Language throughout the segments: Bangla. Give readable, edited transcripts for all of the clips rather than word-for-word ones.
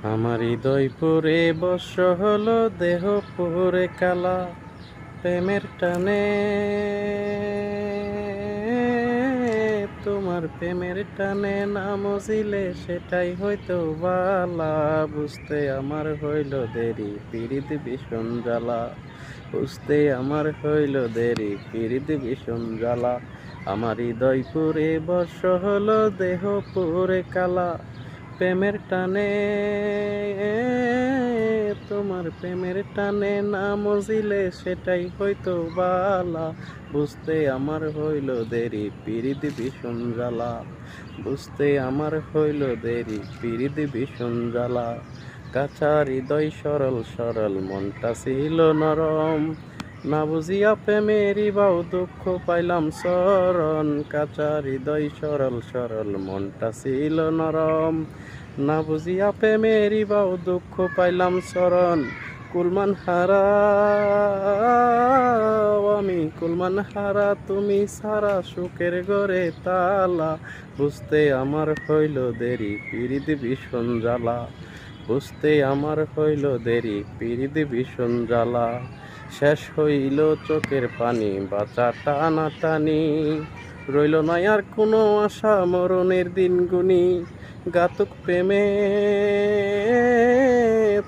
আমার হৃদয় পুরে বর্ষ হলো, দেহ পুরে কালা, প্রেমের টানে। তোমার প্রেমের টানে না মজিলে সেটাই হয়তো বালা। বুঝতে আমার হইল দেরি, পীড়িত ভীষণ জ্বালা। বুঝতে আমার হইল দেরি, পীড়িত ভীষণ জ্বালা। আমার হৃদয় পুরে বর্ষ হলো, দেহ পুরে কালা, প্রেমের টানে। তোমার প্রেমের টানে না মজিলে সেটাই হয়তো বালা। বুঝতে আমার হইল দেরি, পীড়িত ভীষণ জ্বালা। বুঝতে আমার হইল দেরি, পীড়িত ভীষণ জ্বালা। কাঁচা হৃদয় সরল সরল, মনটা ছিল নরম। না বুঝিয়া প্রেমেরই বাউ দুঃখ পাইলাম শরণ। কাঁচা হৃদয় সরল সরল, মনটা ছিল নরম। না বুঝিয়া প্রেমেরই বাউ দুঃখ পাইলাম শরণ। কুলমান হারা আমি, কুলমান হারা তুমি সারা, সুখের ঘরে তালা। বুঝতে আমার হইল দেরি, পীড়িত ভীষণ জ্বালা। বুঝতে আমার হইল দেরি, পীড়িত ভীষণ জ্বালা। শেষ হইল চোখের পানি, বাঁচা টানা টানি। রইল না আর কোনো আশা, মরণের দিন গুনি। গাতুক প্রেমে,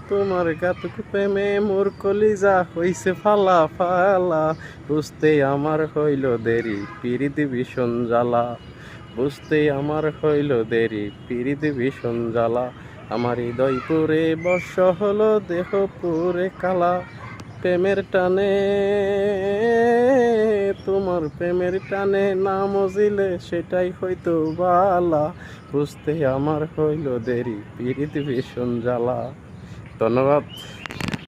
তোমার গাতুক প্রেমে মোর কলিজা হইছে ফালা ফালা। বুঝতে আমার হইল দেরি, পীড়িত ভীষণ জ্বালা। বুঝতে আমার হইল দেরি, পীড়িত ভীষণ জ্বালা। আমার হৃদয় পুরে বর্ষ হলো, দেহ পুরে কালা, প্রেমের টানে। তোমার প্রেমের টানে না মজিলে সেটাই হয়তো বালা। বুঝতে আমার হইল দেরি, পীড়িত ভীষণ জ্বালা। ধন্যবাদ।